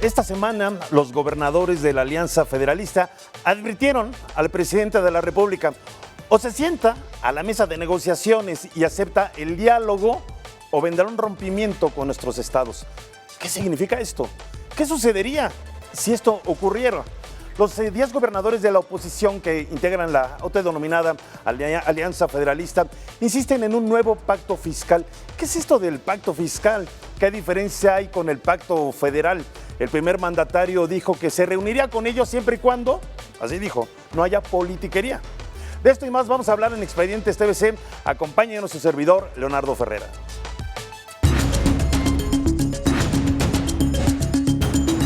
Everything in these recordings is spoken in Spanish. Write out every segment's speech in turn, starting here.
Esta semana, los gobernadores de la Alianza Federalista advirtieron al presidente de la República: o se sienta a la mesa de negociaciones y acepta el diálogo, o vendrá un rompimiento con nuestros estados. ¿Qué significa esto? ¿Qué sucedería si esto ocurriera? Los 10 gobernadores de la oposición que integran la autodenominada Alianza Federalista insisten en un nuevo pacto fiscal. ¿Qué es esto del pacto fiscal? ¿Qué diferencia hay con el pacto federal? El primer mandatario dijo que se reuniría con ellos siempre y cuando, así dijo, no haya politiquería. De esto y más vamos a hablar en Expedientes TVC. Acompáñenos su servidor, Leonardo Ferrera.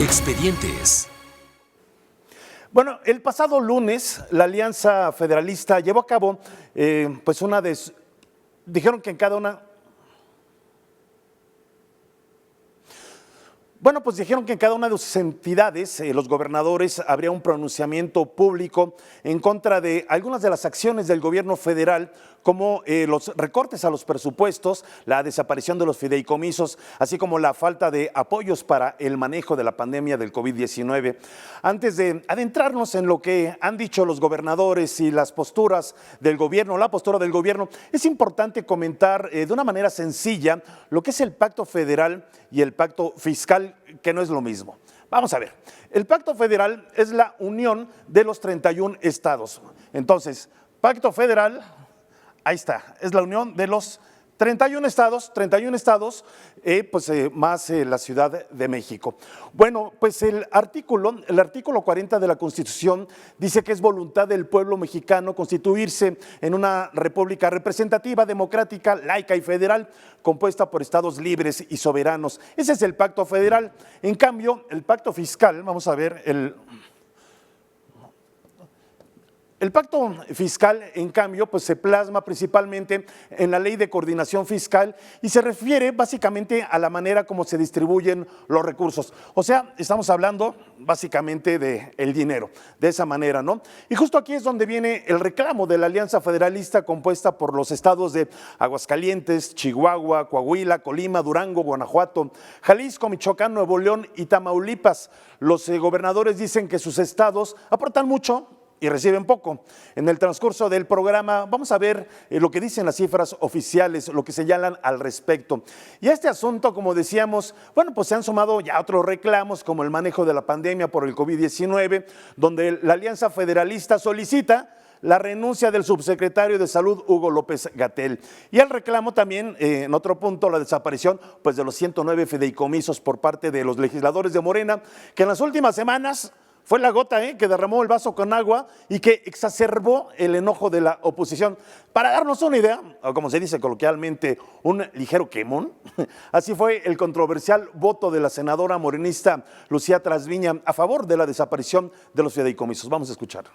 Expedientes. Bueno, el pasado lunes la Alianza Federalista llevó a cabo dijeron que en cada una... dijeron que en cada una de sus entidades, los gobernadores, habría un pronunciamiento público en contra de algunas de las acciones del gobierno federal, como los recortes a los presupuestos, la desaparición de los fideicomisos, así como la falta de apoyos para el manejo de la pandemia del COVID-19. Antes de adentrarnos en lo que han dicho los gobernadores y las posturas del gobierno, la postura del gobierno, es importante comentar de una manera sencilla lo que es el pacto federal y el pacto fiscal, que no es lo mismo. Vamos a ver, el pacto federal es la unión de los 31 estados. Entonces, pacto federal, ahí está, es la unión de los 31 estados, más la Ciudad de México. Bueno, pues el artículo 40 de la Constitución dice que es voluntad del pueblo mexicano constituirse en una república representativa, democrática, laica y federal, compuesta por estados libres y soberanos. Ese es el pacto federal. En cambio, el pacto fiscal, vamos a ver el pacto fiscal, en cambio, se plasma principalmente en la Ley de Coordinación Fiscal y se refiere básicamente a la manera como se distribuyen los recursos. O sea, estamos hablando básicamente del dinero, de esa manera, ¿no? Y justo aquí es donde viene el reclamo de la Alianza Federalista, compuesta por los estados de Aguascalientes, Chihuahua, Coahuila, Colima, Durango, Guanajuato, Jalisco, Michoacán, Nuevo León y Tamaulipas. Los gobernadores dicen que sus estados aportan mucho y reciben poco. En el transcurso del programa vamos a ver lo que dicen las cifras oficiales, lo que señalan al respecto. Y a este asunto, como decíamos, se han sumado ya otros reclamos, como el manejo de la pandemia por el COVID-19, donde la Alianza Federalista solicita la renuncia del subsecretario de Salud, Hugo López-Gatell. Y el reclamo también, en otro punto, la desaparición de los 109 fideicomisos por parte de los legisladores de Morena, que en las últimas semanas fue la gota que derramó el vaso con agua y que exacerbó el enojo de la oposición. Para darnos una idea, o como se dice coloquialmente, un ligero quemón, así fue el controversial voto de la senadora morenista Lucía Trasviña a favor de la desaparición de los fideicomisos. Vamos a escuchar.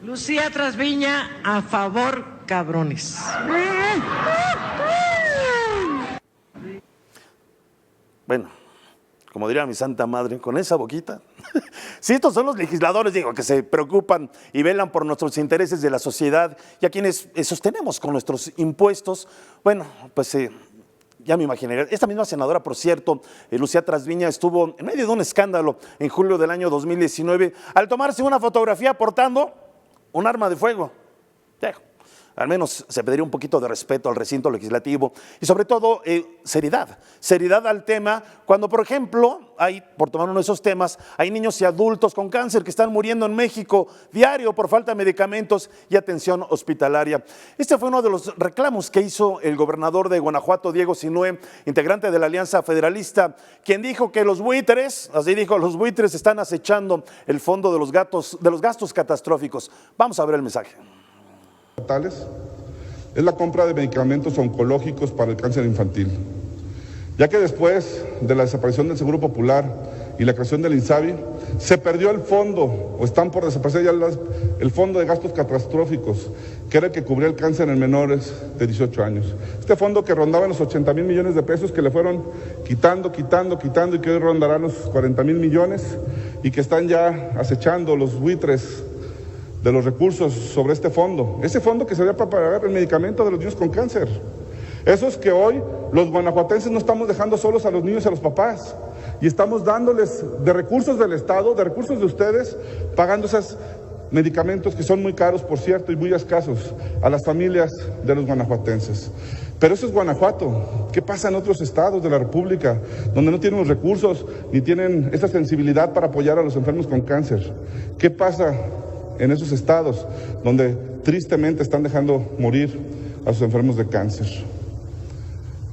Lucía Trasviña, a favor, cabrones. Bueno, como diría mi santa madre, con esa boquita. Si estos son los legisladores, que se preocupan y velan por nuestros intereses de la sociedad y a quienes sostenemos con nuestros impuestos, ya me imaginaría. Esta misma senadora, por cierto, Lucía Trasviña, estuvo en medio de un escándalo en julio del año 2019 al tomarse una fotografía portando un arma de fuego. Al menos se pediría un poquito de respeto al recinto legislativo y sobre todo seriedad al tema cuando, por ejemplo, por tomar uno de esos temas, hay niños y adultos con cáncer que están muriendo en México diario por falta de medicamentos y atención hospitalaria. Este fue uno de los reclamos que hizo el gobernador de Guanajuato, Diego Sinue, integrante de la Alianza Federalista, quien dijo que los buitres, los buitres están acechando el fondo de los gastos catastróficos. Vamos a ver el mensaje. Es la compra de medicamentos oncológicos para el cáncer infantil, ya que después de la desaparición del Seguro Popular y la creación del INSABI, se perdió el fondo, o están por desaparecer ya el fondo de gastos catastróficos, que era el que cubría el cáncer en menores de 18 años. Este fondo que rondaba los 80,000 millones de pesos, que le fueron quitando, y que hoy rondarán los 40,000 millones, y que están ya acechando los buitres de los recursos sobre este fondo. Ese fondo que sería para pagar el medicamento de los niños con cáncer. Esos que hoy los guanajuatenses no estamos dejando solos a los niños y a los papás. y estamos dándoles de recursos del Estado, de recursos de ustedes, pagando esos medicamentos que son muy caros, por cierto, y muy escasos a las familias de los guanajuatenses. Pero eso es Guanajuato. ¿Qué pasa en otros estados de la República donde no tienen los recursos ni tienen esa sensibilidad para apoyar a los enfermos con cáncer? ¿Qué pasa en esos estados donde tristemente están dejando morir a sus enfermos de cáncer?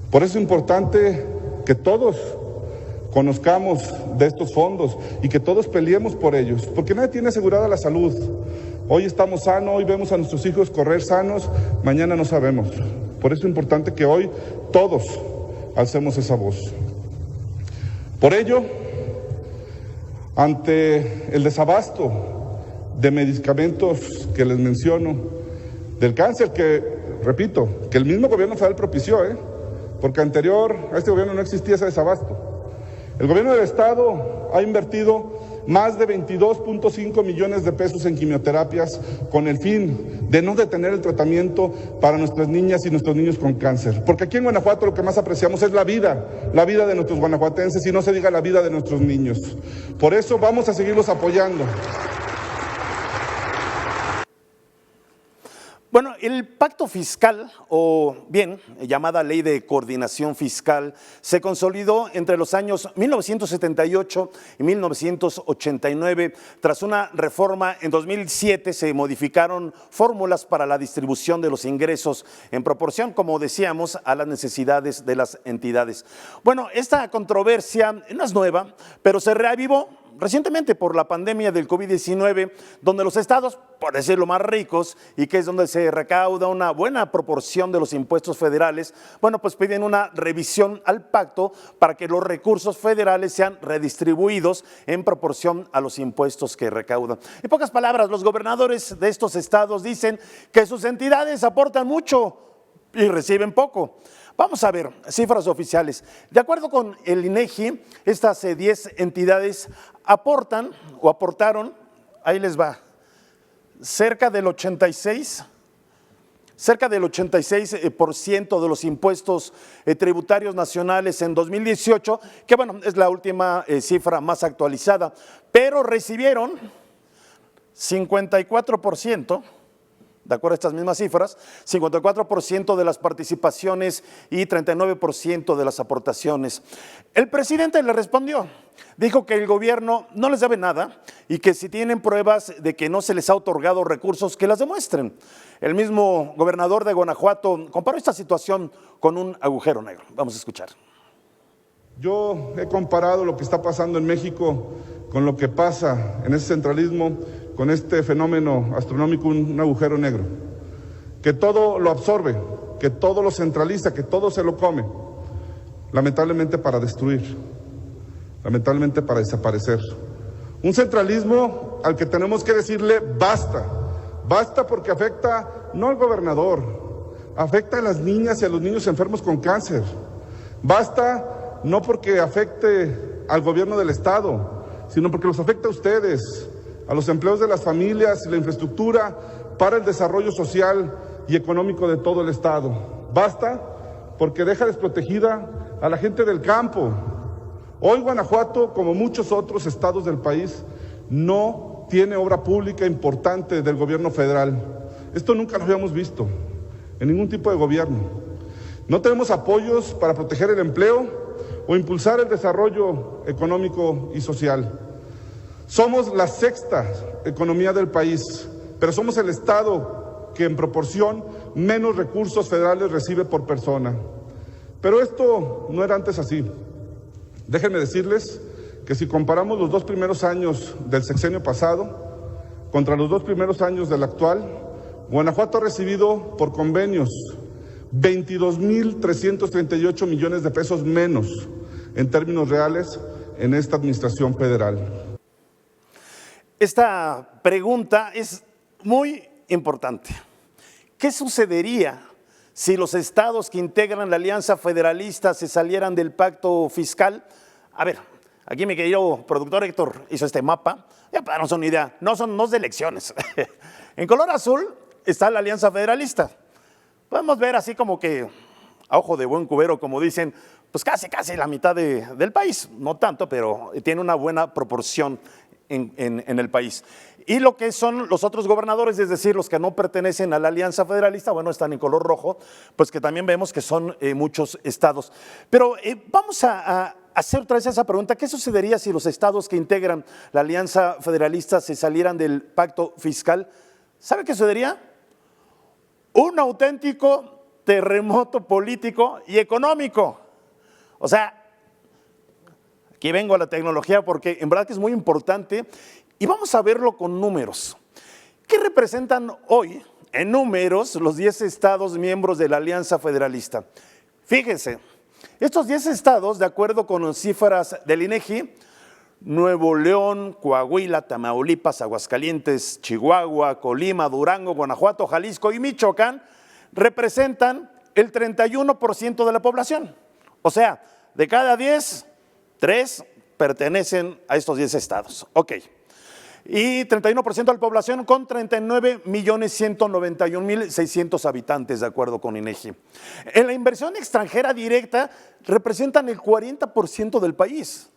Por eso es importante que todos conozcamos de estos fondos y que todos peleemos por ellos, porque nadie tiene asegurada la salud. Hoy estamos sanos, hoy vemos a nuestros hijos correr sanos, mañana no sabemos. Por eso es importante que hoy todos alcemos esa voz. Por ello, ante el desabasto de medicamentos que les menciono, del cáncer que, repito, que el mismo gobierno federal propició, porque anterior a este gobierno no existía ese desabasto. El gobierno del Estado ha invertido más de 22.5 millones de pesos en quimioterapias con el fin de no detener el tratamiento para nuestras niñas y nuestros niños con cáncer. Porque aquí en Guanajuato lo que más apreciamos es la vida de nuestros guanajuatenses y no se diga la vida de nuestros niños. Por eso vamos a seguirlos apoyando. Bueno, el pacto fiscal, o bien llamada Ley de Coordinación Fiscal, se consolidó entre los años 1978 y 1989. Tras una reforma en 2007 se modificaron fórmulas para la distribución de los ingresos en proporción, como decíamos, a las necesidades de las entidades. Bueno, esta controversia no es nueva, pero se reavivó recientemente por la pandemia del COVID-19, donde los estados, por decirlo más ricos, y que es donde se recauda una buena proporción de los impuestos federales, bueno, pues piden una revisión al pacto para que los recursos federales sean redistribuidos en proporción a los impuestos que recaudan. En pocas palabras, los gobernadores de estos estados dicen que sus entidades aportan mucho y reciben poco. Vamos a ver cifras oficiales. De acuerdo con el INEGI, estas 10 entidades aportan o aportaron, ahí les va, cerca del 86% de los impuestos tributarios nacionales en 2018, que bueno, es la última cifra más actualizada, pero recibieron 54%. De acuerdo a estas mismas cifras, 54% de las participaciones y 39% de las aportaciones. El presidente le respondió, dijo que el gobierno no les debe nada y que si tienen pruebas de que no se les ha otorgado recursos, que las demuestren. El mismo gobernador de Guanajuato comparó esta situación con un agujero negro. Vamos a escuchar. Yo he comparado lo que está pasando en México con lo que pasa en ese centralismo, con este fenómeno astronómico, un agujero negro, que todo lo absorbe, que todo lo centraliza, que todo se lo come, lamentablemente para destruir, lamentablemente para desaparecer. Un centralismo al que tenemos que decirle basta, basta porque afecta no al gobernador, afecta a las niñas y a los niños enfermos con cáncer, basta no porque afecte al gobierno del Estado, sino porque los afecta a ustedes, a los empleos de las familias y la infraestructura para el desarrollo social y económico de todo el Estado. Basta porque deja desprotegida a la gente del campo. Hoy Guanajuato, como muchos otros estados del país, no tiene obra pública importante del gobierno federal. Esto nunca lo habíamos visto en ningún tipo de gobierno. No tenemos apoyos para proteger el empleo o impulsar el desarrollo económico y social. Somos la sexta economía del país, pero somos el estado que en proporción menos recursos federales recibe por persona. Pero esto no era antes así. Déjenme decirles que si comparamos los 2 primeros años del sexenio pasado contra los 2 primeros años del actual, Guanajuato ha recibido por convenios 22.338 millones de pesos menos en términos reales en esta administración federal. Esta pregunta es muy importante. ¿Qué sucedería si los estados que integran la alianza federalista se salieran del pacto fiscal? A ver, aquí mi querido productor Héctor hizo este mapa, ya para darnos una idea, no es de elecciones. En color azul está la alianza federalista. Podemos ver así como que, a ojo de buen cubero, como dicen, pues casi la mitad del país, no tanto, pero tiene una buena proporción en el país. Y lo que son los otros gobernadores, es decir, los que no pertenecen a la Alianza Federalista, bueno, están en color rojo, pues que también vemos que son muchos estados. Pero vamos a hacer otra vez esa pregunta: ¿qué sucedería si los estados que integran la Alianza Federalista se salieran del pacto fiscal? ¿Sabe qué sucedería? Un auténtico terremoto político y económico. O sea, aquí vengo a la tecnología porque en verdad que es muy importante y vamos a verlo con números. ¿Qué representan hoy en números los 10 estados miembros de la Alianza Federalista? Fíjense, estos 10 estados, de acuerdo con cifras del INEGI, Nuevo León, Coahuila, Tamaulipas, Aguascalientes, Chihuahua, Colima, Durango, Guanajuato, Jalisco y Michoacán, representan el 31% de la población. O sea, de cada 10, 3 pertenecen a estos 10 estados. Ok. Y 31% de la población con 39.191.600 habitantes, de acuerdo con INEGI. En la inversión extranjera directa representan el 40% del país.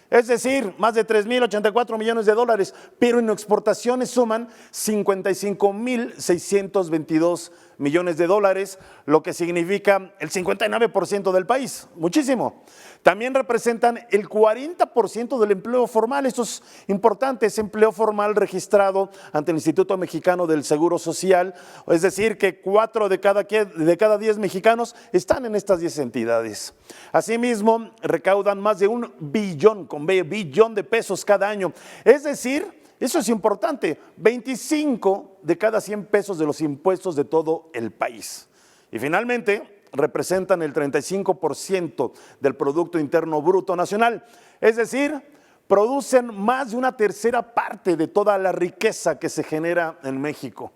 Es decir, más de 3.084 millones de dólares, pero en exportaciones suman 55.622 millones de dólares, lo que significa el 59% del país, muchísimo. También representan el 40% del empleo formal. Esto es importante, es empleo formal registrado ante el Instituto Mexicano del Seguro Social, es decir, que 4 de cada 10 mexicanos están en estas 10 entidades. Asimismo, recaudan más de 1 billón, con B, billón de pesos cada año, es decir, eso es importante, 25 de cada 100 pesos de los impuestos de todo el país. Y finalmente, representan el 35% del Producto Interno Bruto Nacional, es decir, producen más de una tercera parte de toda la riqueza que se genera en México.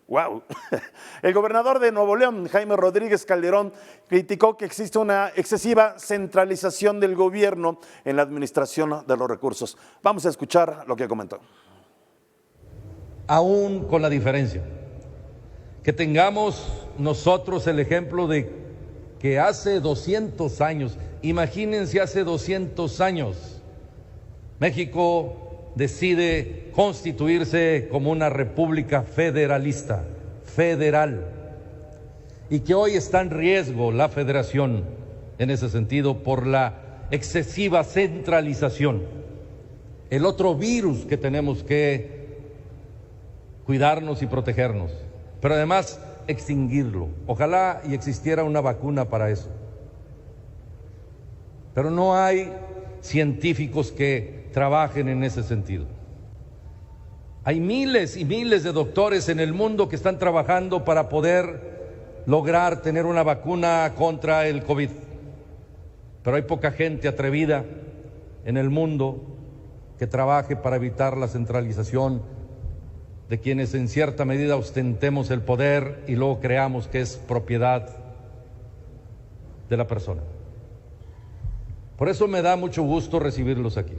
¡Wow! El gobernador de Nuevo León, Jaime Rodríguez Calderón, criticó que existe una excesiva centralización del gobierno en la administración de los recursos. Vamos a escuchar lo que comentó. Aún con la diferencia, que tengamos nosotros el ejemplo de que hace 200 años, imagínense hace 200 años, México decide constituirse como una república federalista, federal, y que hoy está en riesgo la federación en ese sentido por la excesiva centralización. El otro virus que tenemos que cuidarnos y protegernos, pero además extinguirlo. Ojalá y existiera una vacuna para eso. Pero no hay científicos que trabajen en ese sentido. Hay miles y miles de doctores en el mundo que están trabajando para poder lograr tener una vacuna contra el COVID. Pero hay poca gente atrevida en el mundo que trabaje para evitar la centralización de quienes en cierta medida ostentemos el poder y luego creamos que es propiedad de la persona. Por eso me da mucho gusto recibirlos aquí.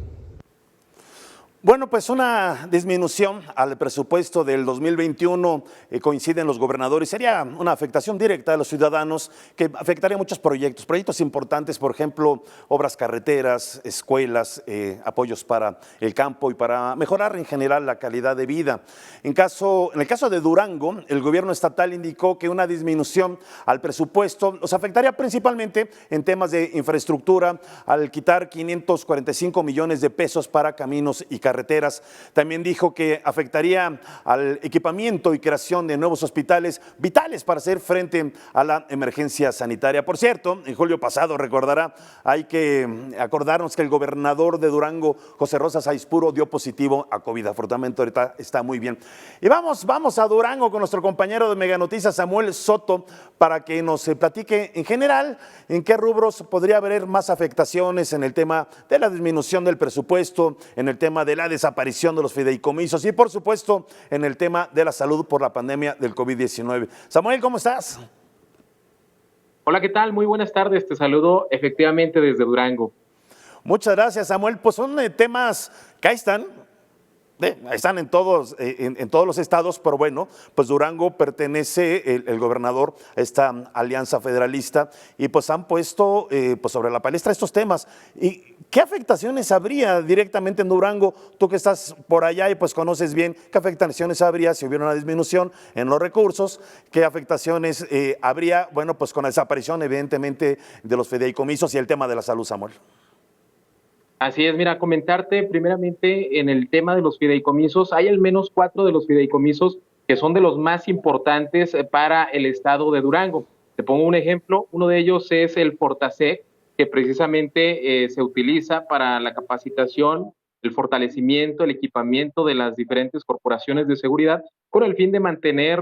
Bueno, pues una disminución al presupuesto del 2021, coinciden los gobernadores, sería una afectación directa a los ciudadanos que afectaría muchos proyectos importantes, por ejemplo, obras carreteras, escuelas, apoyos para el campo y para mejorar en general la calidad de vida. En el caso de Durango, el gobierno estatal indicó que una disminución al presupuesto los afectaría principalmente en temas de infraestructura, al quitar 545 millones de pesos para caminos y carreteras. También dijo que afectaría al equipamiento y creación de nuevos hospitales vitales para hacer frente a la emergencia sanitaria. Por cierto, en julio pasado, recordará, hay que acordarnos que el gobernador de Durango, José Rosa Saizpuro, dio positivo a COVID. Afortunadamente ahorita está muy bien. Y vamos a Durango con nuestro compañero de Mega Noticias, Samuel Soto, para que nos platique en general en qué rubros podría haber más afectaciones en el tema de la disminución del presupuesto, en el tema de la desaparición de los fideicomisos y por supuesto en el tema de la salud por la pandemia del COVID-19. Samuel, ¿cómo estás? Hola, ¿qué tal? Muy buenas tardes, te saludo efectivamente desde Durango. Muchas gracias, Samuel. Pues son temas que ahí están, están en todos los estados, pero bueno, pues Durango pertenece, el gobernador, a esta alianza federalista, y pues han puesto pues sobre la palestra estos temas. ¿Y qué afectaciones habría directamente en Durango? Tú que estás por allá y pues conoces bien, ¿qué afectaciones habría si hubiera una disminución en los recursos? ¿Qué afectaciones habría? Bueno, pues con la desaparición evidentemente de los fideicomisos y el tema de la salud, Samuel. Así es, mira, comentarte primeramente en el tema de los fideicomisos, hay al menos 4 de los fideicomisos que son de los más importantes para el estado de Durango. Te pongo un ejemplo, uno de ellos es el Fortasec, que precisamente se utiliza para la capacitación, el fortalecimiento, el equipamiento de las diferentes corporaciones de seguridad con el fin de mantener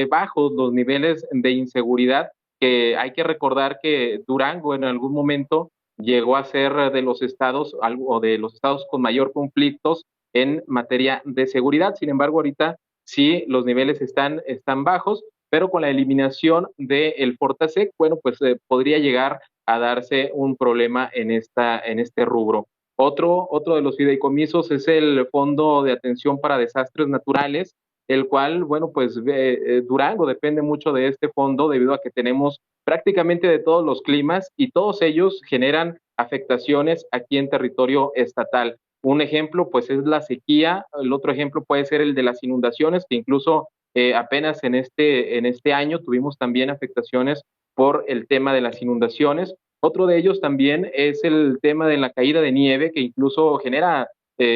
bajos los niveles de inseguridad, que hay que recordar que Durango en algún momento llegó a ser de los estados o de los estados con mayor conflictos en materia de seguridad. Sin embargo, ahorita sí los niveles están bajos, pero con la eliminación del Fortasec, bueno, pues podría llegar a darse un problema en este rubro. Otro de los fideicomisos es el Fondo de Atención para Desastres Naturales, el cual, bueno, pues Durango depende mucho de este fondo debido a que tenemos prácticamente de todos los climas y todos ellos generan afectaciones aquí en territorio estatal. Un ejemplo, pues, es la sequía. El otro ejemplo puede ser el de las inundaciones, que incluso apenas en este año tuvimos también afectaciones por el tema de las inundaciones. Otro de ellos también es el tema de la caída de nieve, que incluso genera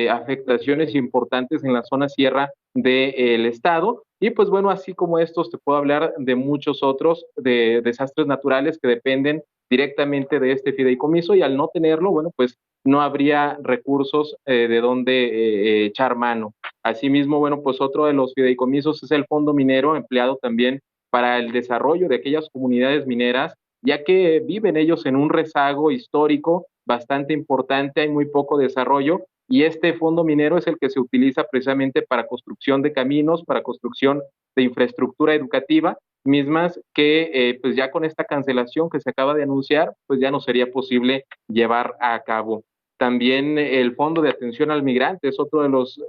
afectaciones importantes en la zona sierra del estado. Y pues bueno, así como estos, te puedo hablar de muchos otros de desastres naturales que dependen directamente de este fideicomiso, y al no tenerlo, bueno, pues no habría recursos de donde echar mano. Asimismo, bueno, pues otro de los fideicomisos es el Fondo Minero, empleado también para el desarrollo de aquellas comunidades mineras, ya que viven ellos en un rezago histórico bastante importante, hay muy poco desarrollo, y este fondo minero es el que se utiliza precisamente para construcción de caminos, para construcción de infraestructura educativa, mismas que pues ya con esta cancelación que se acaba de anunciar, pues ya no sería posible llevar a cabo. También el Fondo de Atención al Migrante es otro de los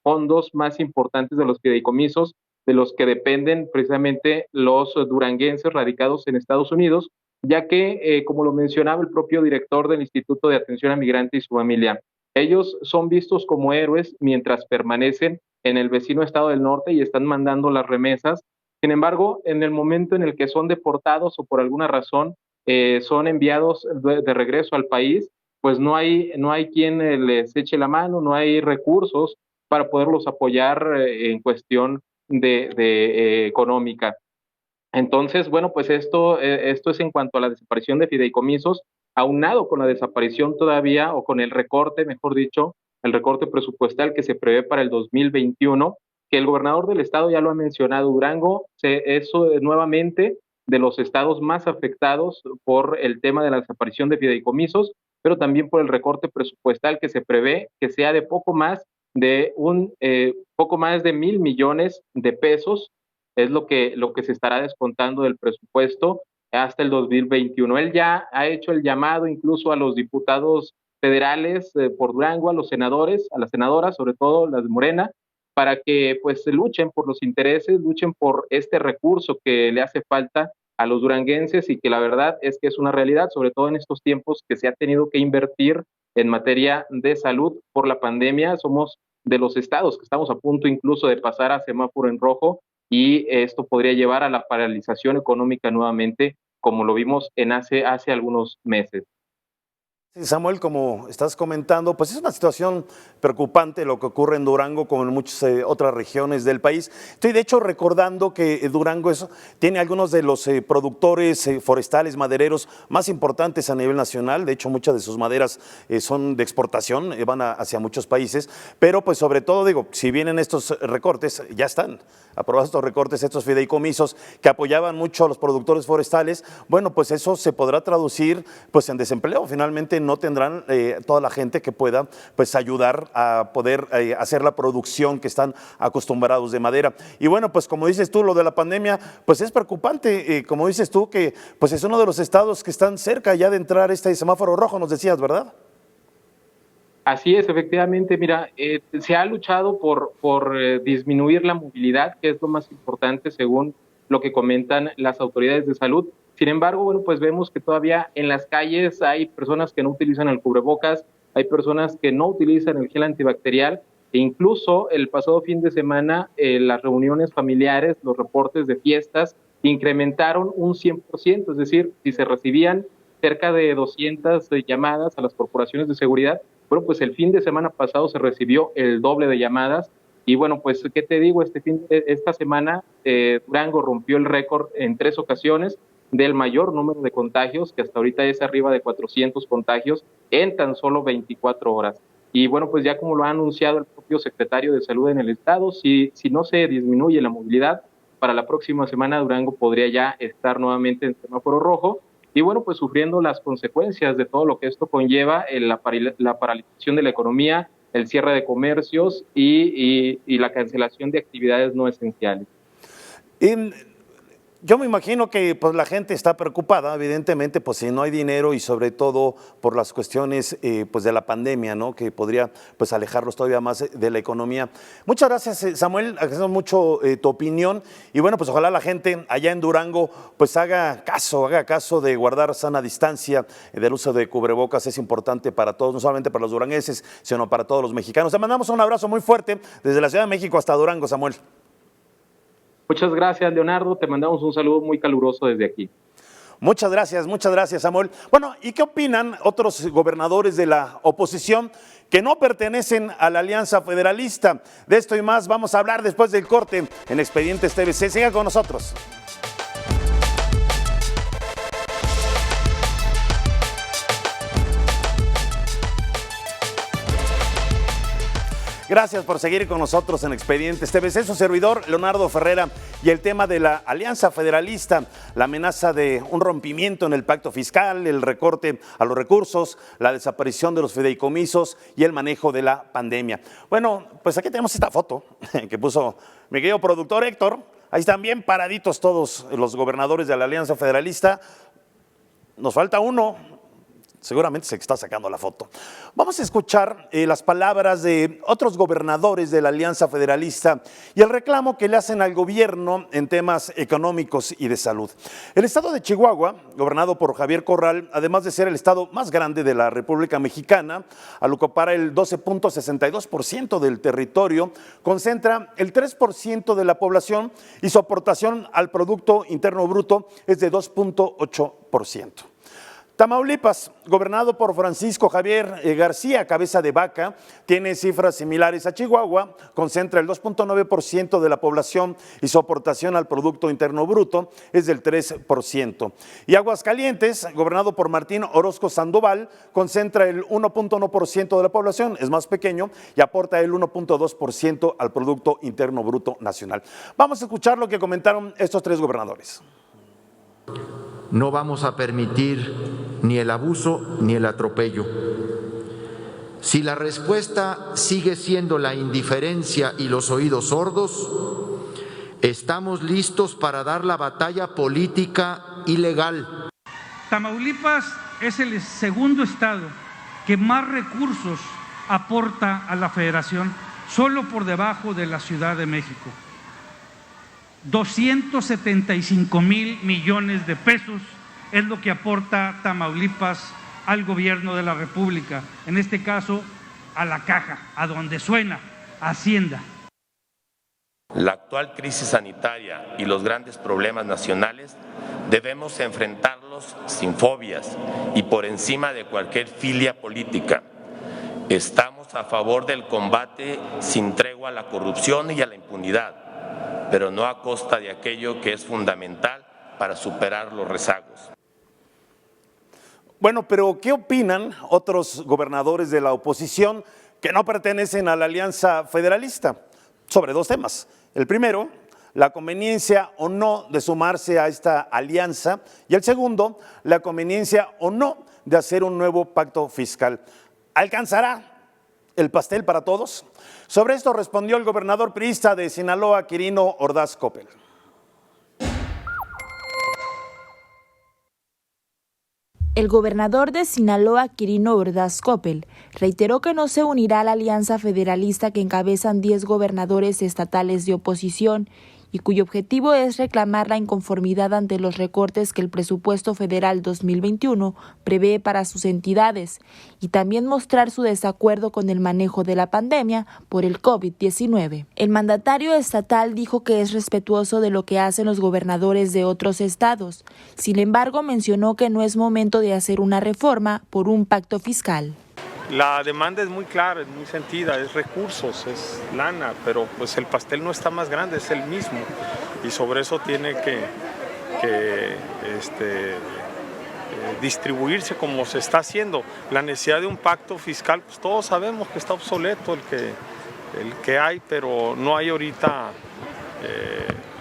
fondos más importantes de los fideicomisos, de los que dependen precisamente los duranguenses radicados en Estados Unidos, ya que, como lo mencionaba el propio director del Instituto de Atención al Migrante y su familia, ellos son vistos como héroes mientras permanecen en el vecino estado del norte y están mandando las remesas. Sin embargo, en el momento en el que son deportados o por alguna razón son enviados de regreso al país, pues no hay quien les eche la mano, no hay recursos para poderlos apoyar en cuestión de económica. Entonces, bueno, pues esto es en cuanto a la desaparición de fideicomisos, aunado con la desaparición todavía, o con el recorte, mejor dicho, el recorte presupuestal que se prevé para el 2021, que el gobernador del estado ya lo ha mencionado. Durango es nuevamente de los estados más afectados por el tema de la desaparición de fideicomisos, pero también por el recorte presupuestal que se prevé que sea de poco más de poco más de 1,000 millones de pesos, es lo que se estará descontando del presupuesto hasta el 2021. Él ya ha hecho el llamado incluso a los diputados federales por Durango, a los senadores, a las senadoras, sobre todo las de Morena, para que pues luchen por los intereses, luchen por este recurso que le hace falta a los duranguenses, y que la verdad es que es una realidad, sobre todo en estos tiempos que se ha tenido que invertir en materia de salud por la pandemia. Somos de los estados que estamos a punto incluso de pasar a semáforo en rojo, y esto podría llevar a la paralización económica nuevamente, como lo vimos hace algunos meses. Samuel, como estás comentando, pues es una situación preocupante lo que ocurre en Durango como en muchas otras regiones del país. Estoy de hecho recordando que Durango tiene algunos de los productores forestales, madereros más importantes a nivel nacional. De hecho, muchas de sus maderas son de exportación, van hacia muchos países, pero pues sobre todo digo, si vienen estos recortes, ya están aprobados estos recortes, estos fideicomisos que apoyaban mucho a los productores forestales, bueno, pues eso se podrá traducir pues en desempleo. Finalmente no tendrán toda la gente que pueda pues ayudar a poder hacer la producción que están acostumbrados de madera. Y bueno, pues como dices tú, lo de la pandemia pues es preocupante, como dices tú, que pues es uno de los estados que están cerca ya de entrar este semáforo rojo, nos decías, ¿verdad? Así es, efectivamente, mira, se ha luchado por disminuir la movilidad, que es lo más importante según lo que comentan las autoridades de salud. Sin embargo, bueno, pues vemos que todavía en las calles hay personas que no utilizan el cubrebocas, hay personas que no utilizan el gel antibacterial, e incluso el pasado fin de semana las reuniones familiares, los reportes de fiestas incrementaron un 100%, es decir, si se recibían cerca de 200 llamadas a las corporaciones de seguridad, bueno, pues el fin de semana pasado se recibió el doble de llamadas y bueno, pues, ¿qué te digo? Esta semana Durango rompió el récord en 3 ocasiones del mayor número de contagios, que hasta ahorita es arriba de 400 contagios en tan solo 24 horas. Y bueno, pues ya como lo ha anunciado el propio secretario de Salud en el estado, si no se disminuye la movilidad, para la próxima semana Durango podría ya estar nuevamente en semáforo rojo y bueno, pues sufriendo las consecuencias de todo lo que esto conlleva, la paralización de la economía, el cierre de comercios y la cancelación de actividades no esenciales. Yo me imagino que pues, la gente está preocupada, evidentemente, pues si no hay dinero y sobre todo por las cuestiones pues, de la pandemia, ¿no? Que podría pues, alejarlos todavía más de la economía. Muchas gracias, Samuel, agradecemos mucho tu opinión y bueno, pues ojalá la gente allá en Durango pues haga caso de guardar sana distancia, del uso de cubrebocas es importante para todos, no solamente para los durangueses, sino para todos los mexicanos. Te mandamos un abrazo muy fuerte desde la Ciudad de México hasta Durango, Samuel. Muchas gracias, Leonardo. Te mandamos un saludo muy caluroso desde aquí. Muchas gracias, Samuel. Bueno, ¿y qué opinan otros gobernadores de la oposición que no pertenecen a la Alianza Federalista? De esto y más vamos a hablar después del corte en Expedientes TVC. Siga con nosotros. Gracias por seguir con nosotros en Expedientes TVC, su servidor Leonardo Ferrera, y el tema de la Alianza Federalista, la amenaza de un rompimiento en el pacto fiscal, el recorte a los recursos, la desaparición de los fideicomisos y el manejo de la pandemia. Bueno, pues aquí tenemos esta foto que puso mi querido productor Héctor. Ahí están bien paraditos todos los gobernadores de la Alianza Federalista. Nos falta uno. Seguramente se está sacando la foto. Vamos a escuchar las palabras de otros gobernadores de la Alianza Federalista y el reclamo que le hacen al gobierno en temas económicos y de salud. El estado de Chihuahua, gobernado por Javier Corral, además de ser el estado más grande de la República Mexicana, al ocupar el 12.62% del territorio, concentra el 3% de la población y su aportación al Producto Interno Bruto es de 2.8%. Tamaulipas, gobernado por Francisco Javier García Cabeza de Vaca, tiene cifras similares a Chihuahua, concentra el 2.9% de la población y su aportación al Producto Interno Bruto es del 3%. Y Aguascalientes, gobernado por Martín Orozco Sandoval, concentra el 1.1% de la población, es más pequeño y aporta el 1.2% al Producto Interno Bruto nacional. Vamos a escuchar lo que comentaron estos tres gobernadores. No vamos a permitir ni el abuso ni el atropello. Si la respuesta sigue siendo la indiferencia y los oídos sordos, estamos listos para dar la batalla política y legal. Tamaulipas es el segundo estado que más recursos aporta a la Federación, solo por debajo de la Ciudad de México. 275,000 millones de pesos es lo que aporta Tamaulipas al gobierno de la República, en este caso a la caja, a donde suena, Hacienda. La actual crisis sanitaria y los grandes problemas nacionales debemos enfrentarlos sin fobias y por encima de cualquier filia política. Estamos a favor del combate sin tregua a la corrupción y a la impunidad, pero no a costa de aquello que es fundamental para superar los rezagos. Bueno, pero ¿qué opinan otros gobernadores de la oposición que no pertenecen a la Alianza Federalista? Sobre dos temas. El primero, la conveniencia o no de sumarse a esta alianza, y el segundo, la conveniencia o no de hacer un nuevo pacto fiscal. ¿Alcanzará el pastel para todos? Sobre esto respondió el gobernador priista de Sinaloa, Quirino Ordaz Coppel. El gobernador de Sinaloa, Quirino Ordaz Coppel, reiteró que no se unirá a la alianza federalista que encabezan 10 gobernadores estatales de oposición y cuyo objetivo es reclamar la inconformidad ante los recortes que el presupuesto federal 2021 prevé para sus entidades y también mostrar su desacuerdo con el manejo de la pandemia por el COVID-19. El mandatario estatal dijo que es respetuoso de lo que hacen los gobernadores de otros estados. Sin embargo, mencionó que no es momento de hacer una reforma por un pacto fiscal. La demanda es muy clara, es muy sentida, es recursos, es lana, pero pues el pastel no está más grande, es el mismo y sobre eso tiene que distribuirse como se está haciendo. La necesidad de un pacto fiscal, pues todos sabemos que está obsoleto el que hay, pero no hay ahorita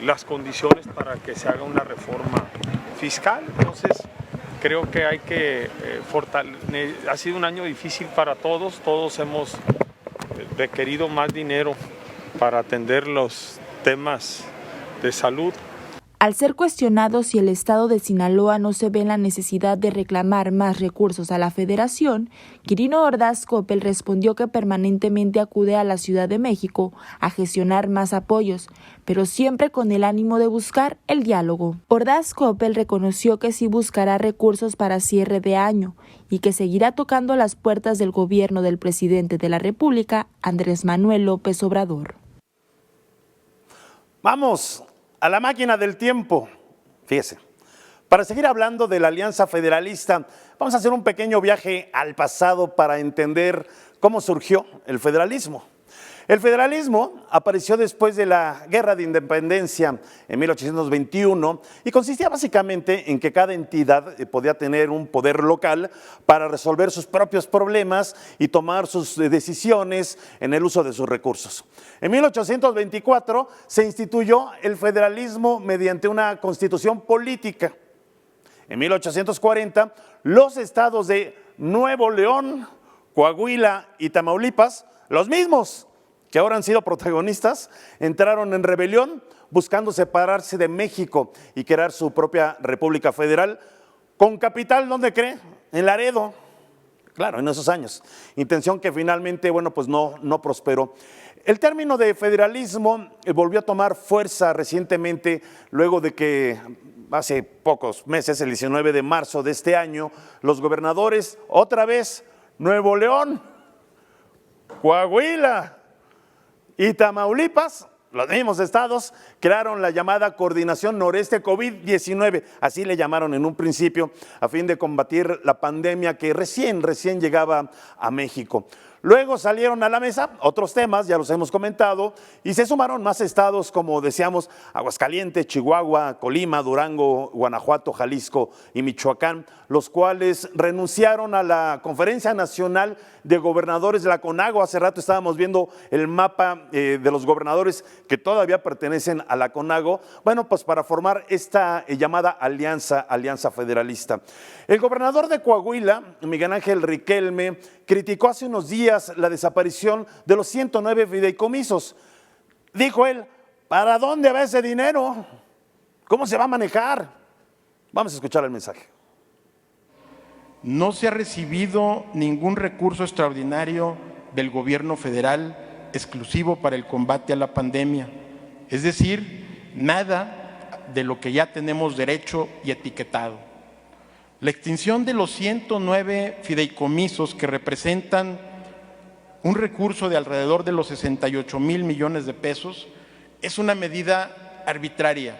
las condiciones para que se haga una reforma fiscal. Entonces, creo que hay que fortalecer. Ha sido un año difícil para todos, todos hemos requerido más dinero para atender los temas de salud. Al ser cuestionado si el estado de Sinaloa no se ve en la necesidad de reclamar más recursos a la federación, Quirino Ordaz Coppel respondió que permanentemente acude a la Ciudad de México a gestionar más apoyos, pero siempre con el ánimo de buscar el diálogo. Ordaz Coppel reconoció que sí buscará recursos para cierre de año y que seguirá tocando las puertas del gobierno del presidente de la República, Andrés Manuel López Obrador. Vamos a la máquina del tiempo. Fíjese, para seguir hablando de la Alianza Federalista, vamos a hacer un pequeño viaje al pasado para entender cómo surgió el federalismo. El federalismo apareció después de la Guerra de Independencia en 1821 y consistía básicamente en que cada entidad podía tener un poder local para resolver sus propios problemas y tomar sus decisiones en el uso de sus recursos. En 1824 se instituyó el federalismo mediante una constitución política. En 1840, los estados de Nuevo León, Coahuila y Tamaulipas, los mismos que ahora han sido protagonistas, entraron en rebelión buscando separarse de México y crear su propia República Federal, con capital, ¿dónde cree? En Laredo, claro, en esos años. Intención que finalmente, pues no prosperó. El término de federalismo volvió a tomar fuerza recientemente, luego de que hace pocos meses, el 19 de marzo de este año, los gobernadores, otra vez, Nuevo León, Coahuila y Tamaulipas, los mismos estados, crearon la llamada Coordinación Noreste COVID-19, así le llamaron en un principio, a fin de combatir la pandemia que recién llegaba a México. Luego salieron a la mesa otros temas, ya los hemos comentado, y se sumaron más estados como decíamos Aguascalientes, Chihuahua, Colima, Durango, Guanajuato, Jalisco y Michoacán, los cuales renunciaron a la Conferencia Nacional de Gobernadores de la CONAGO. Hace rato estábamos viendo el mapa de los gobernadores que todavía pertenecen a la CONAGO, pues para formar esta llamada alianza federalista. El gobernador de Coahuila, Miguel Ángel Riquelme, criticó hace unos días la desaparición de los 109 fideicomisos. Dijo él, ¿para dónde va ese dinero? ¿Cómo se va a manejar? Vamos a escuchar el mensaje. No se ha recibido ningún recurso extraordinario del gobierno federal exclusivo para el combate a la pandemia. Es decir, nada de lo que ya tenemos derecho y etiquetado. La extinción de los 109 fideicomisos que representan un recurso de alrededor de los 68,000 millones de pesos es una medida arbitraria.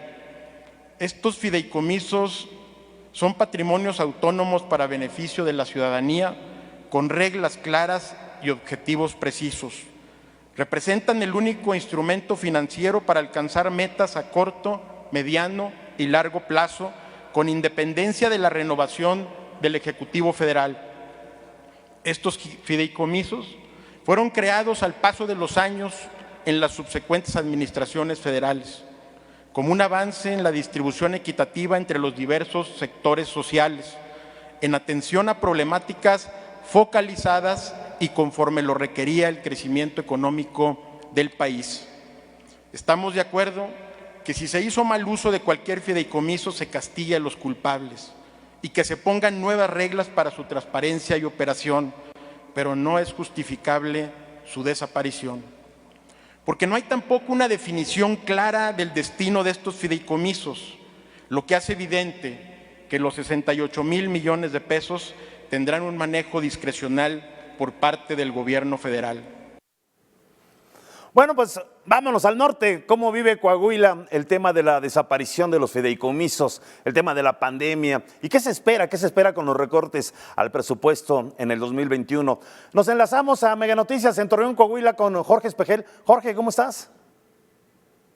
Estos fideicomisos son patrimonios autónomos para beneficio de la ciudadanía con reglas claras y objetivos precisos. Representan el único instrumento financiero para alcanzar metas a corto, mediano y largo plazo con independencia de la renovación del Ejecutivo Federal. Estos fideicomisos fueron creados al paso de los años en las subsecuentes administraciones federales, como un avance en la distribución equitativa entre los diversos sectores sociales, en atención a problemáticas focalizadas y conforme lo requería el crecimiento económico del país. Estamos de acuerdo que si se hizo mal uso de cualquier fideicomiso se castigue a los culpables y que se pongan nuevas reglas para su transparencia y operación, pero no es justificable su desaparición. Porque no hay tampoco una definición clara del destino de estos fideicomisos, lo que hace evidente que los 68,000 millones de pesos tendrán un manejo discrecional por parte del gobierno federal. Bueno, pues vámonos al norte. ¿Cómo vive Coahuila el tema de la desaparición de los fideicomisos, el tema de la pandemia? ¿Y qué se espera? ¿Qué se espera con los recortes al presupuesto en el 2021? Nos enlazamos a Mega Noticias en Torreón, Coahuila, con Jorge Espejel. Jorge, ¿cómo estás?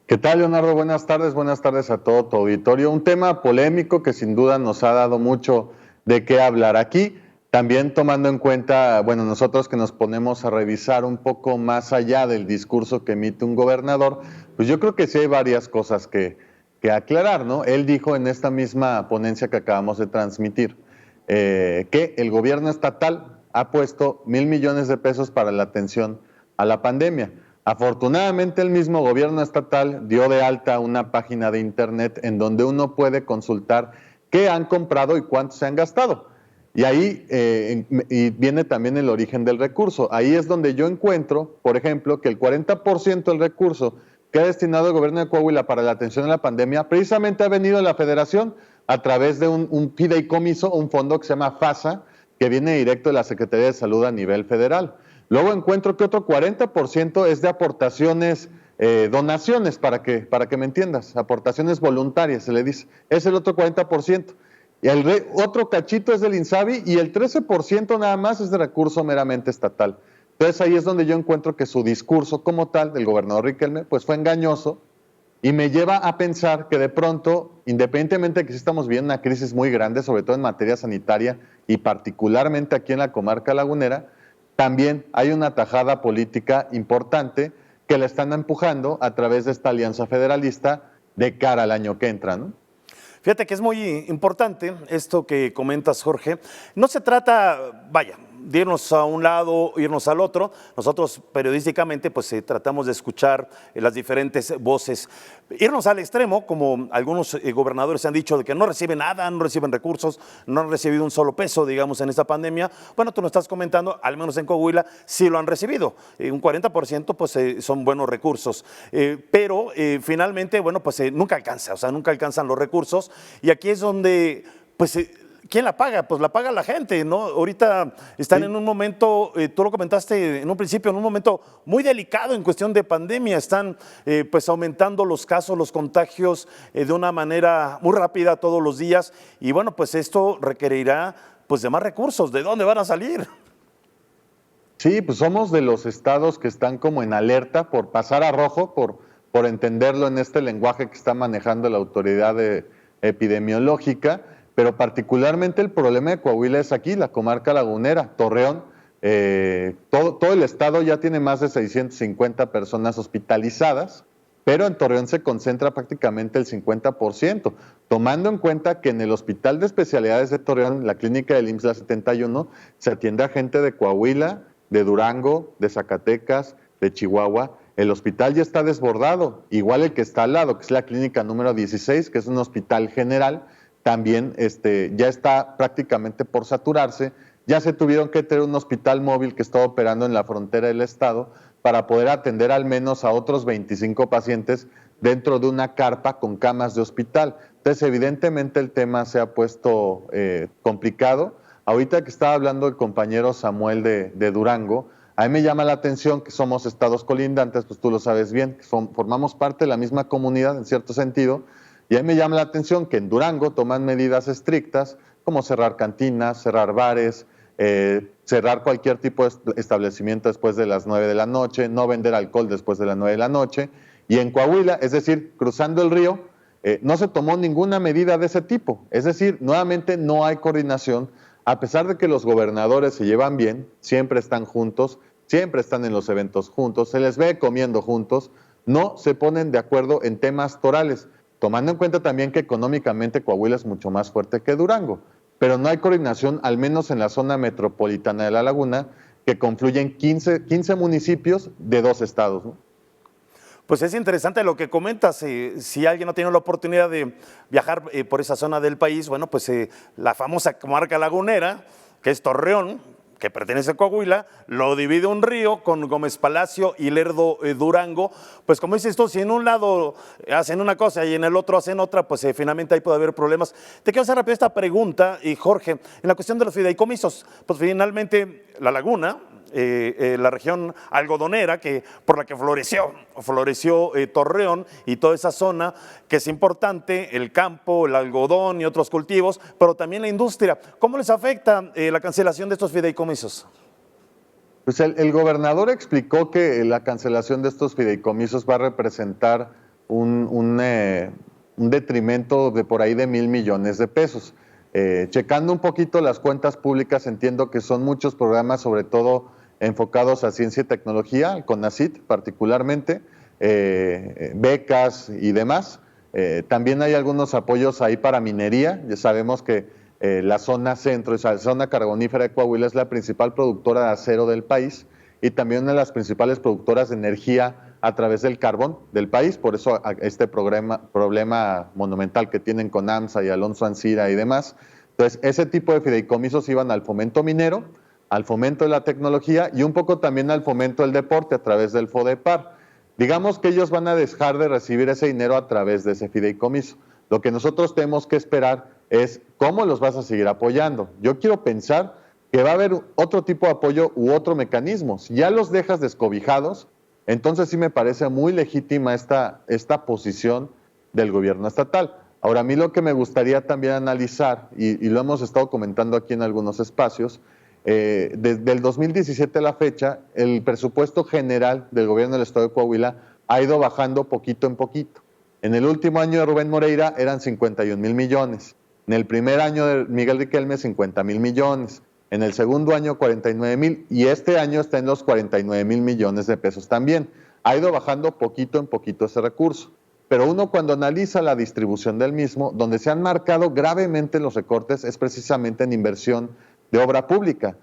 ¿Qué tal, Leonardo? Buenas tardes a todo tu auditorio. Un tema polémico que sin duda nos ha dado mucho de qué hablar aquí. También tomando en cuenta, bueno, nosotros que nos ponemos a revisar un poco más allá del discurso que emite un gobernador, pues yo creo que sí hay varias cosas que aclarar, ¿no? Él dijo en esta misma ponencia que acabamos de transmitir que el gobierno estatal ha puesto 1,000 millones de pesos para la atención a la pandemia. Afortunadamente el mismo gobierno estatal dio de alta una página de internet en donde uno puede consultar qué han comprado y cuánto se han gastado. Y ahí y viene también el origen del recurso. Ahí es donde yo encuentro, por ejemplo, que el 40% del recurso que ha destinado el gobierno de Coahuila para la atención a la pandemia precisamente ha venido de la Federación a través de un fideicomiso, un fondo que se llama FASA, que viene directo de la Secretaría de Salud a nivel federal. Luego encuentro que otro 40% es de aportaciones, donaciones, para que me entiendas, aportaciones voluntarias, se le dice. Es el otro 40%. Y el otro cachito es del INSABI y el 13% nada más es de recurso meramente estatal. Entonces ahí es donde yo encuentro que su discurso como tal del gobernador Riquelme pues fue engañoso y me lleva a pensar que de pronto, independientemente de que sí estamos viviendo una crisis muy grande, sobre todo en materia sanitaria y particularmente aquí en la comarca lagunera, también hay una tajada política importante que la están empujando a través de esta alianza federalista de cara al año que entra, ¿no? Fíjate que es muy importante esto que comentas, Jorge. No se trata, vaya, de irnos a un lado, irnos al otro. Nosotros periodísticamente pues tratamos de escuchar las diferentes voces. Irnos al extremo, como algunos gobernadores han dicho, de que no reciben nada, no reciben recursos, no han recibido un solo peso, digamos, en esta pandemia. Bueno, tú nos estás comentando, al menos en Coahuila, sí lo han recibido. Un 40% pues son buenos recursos. Pero finalmente, bueno, pues nunca alcanza, o sea, nunca alcanzan los recursos. Y aquí es donde, pues, ¿quién la paga? Pues la paga la gente, ¿no? Ahorita están en un momento, tú lo comentaste en un principio, en un momento muy delicado en cuestión de pandemia. Están pues aumentando los casos, los contagios de una manera muy rápida todos los días. Y bueno, pues esto requerirá pues de más recursos. ¿De dónde van a salir? Sí, pues somos de los estados que están como en alerta por pasar a rojo, por entenderlo en este lenguaje que está manejando la autoridad epidemiológica. Pero particularmente el problema de Coahuila es aquí, la comarca lagunera, Torreón. Todo el estado ya tiene más de 650 personas hospitalizadas, pero en Torreón se concentra prácticamente el 50%, tomando en cuenta que en el Hospital de Especialidades de Torreón, la clínica del IMSS La 71, se atiende a gente de Coahuila, de Durango, de Zacatecas, de Chihuahua. El hospital ya está desbordado, igual el que está al lado, que es la clínica número 16, que es un hospital general, también ya está prácticamente por saturarse. Ya se tuvieron que tener un hospital móvil que está operando en la frontera del estado para poder atender al menos a otros 25 pacientes dentro de una carpa con camas de hospital. Entonces, evidentemente el tema se ha puesto complicado. Ahorita que estaba hablando el compañero Samuel de Durango, a mí me llama la atención que somos estados colindantes, pues tú lo sabes bien, que formamos parte de la misma comunidad en cierto sentido. Y a mí me llama la atención que en Durango toman medidas estrictas como cerrar cantinas, cerrar bares, cerrar cualquier tipo de establecimiento después de las 9 de la noche, no vender alcohol después de las 9 de la noche. Y en Coahuila, es decir, cruzando el río, no se tomó ninguna medida de ese tipo. Es decir, nuevamente no hay coordinación, a pesar de que los gobernadores se llevan bien, siempre están juntos, siempre están en los eventos juntos, se les ve comiendo juntos, no se ponen de acuerdo en temas torales. Tomando en cuenta también que económicamente Coahuila es mucho más fuerte que Durango, pero no hay coordinación, al menos en la zona metropolitana de La Laguna, que confluyen 15 municipios de 2 estados, ¿no? Pues es interesante lo que comentas. Si alguien no tiene la oportunidad de viajar por esa zona del país, bueno, pues la famosa comarca lagunera, que es Torreón, que pertenece a Coahuila, lo divide un río con Gómez Palacio y Lerdo, Durango. Pues como dices tú, si en un lado hacen una cosa y en el otro hacen otra, pues finalmente ahí puede haber problemas. Te quiero hacer rápido esta pregunta, y Jorge, en la cuestión de los fideicomisos, pues finalmente la laguna, la región algodonera, que por la que floreció Torreón y toda esa zona, que es importante, el campo, el algodón y otros cultivos, pero también la industria. ¿Cómo les afecta la cancelación de estos fideicomisos? Pues el gobernador explicó que la cancelación de estos fideicomisos va a representar un detrimento de por ahí de 1,000 millones de pesos. Checando un poquito las cuentas públicas, entiendo que son muchos programas, sobre todo enfocados a ciencia y tecnología, el CONACYT particularmente, becas y demás. También hay algunos apoyos ahí para minería. Ya sabemos que la zona centro, o sea, la zona carbonífera de Coahuila es la principal productora de acero del país y también una de las principales productoras de energía a través del carbón del país. Por eso este problema monumental que tienen con AMSA y Alonso Ancira y demás. Entonces, ese tipo de fideicomisos iban al fomento minero, al fomento de la tecnología y un poco también al fomento del deporte a través del FODEPAR. Digamos que ellos van a dejar de recibir ese dinero a través de ese fideicomiso. Lo que nosotros tenemos que esperar es cómo los vas a seguir apoyando. Yo quiero pensar que va a haber otro tipo de apoyo u otro mecanismo. Si ya los dejas descobijados, entonces sí me parece muy legítima esta posición del gobierno estatal. Ahora, a mí lo que me gustaría también analizar, y lo hemos estado comentando aquí en algunos espacios, desde el 2017 a la fecha, el presupuesto general del gobierno del estado de Coahuila ha ido bajando poquito en poquito. En el último año de Rubén Moreira eran 51,000 millones. En el primer año de Miguel Riquelme, 50,000 millones. En el segundo año, 49,000. Y este año está en los 49,000 millones de pesos también. Ha ido bajando poquito en poquito ese recurso. Pero uno, cuando analiza la distribución del mismo, donde se han marcado gravemente los recortes es precisamente en inversión de obra pública.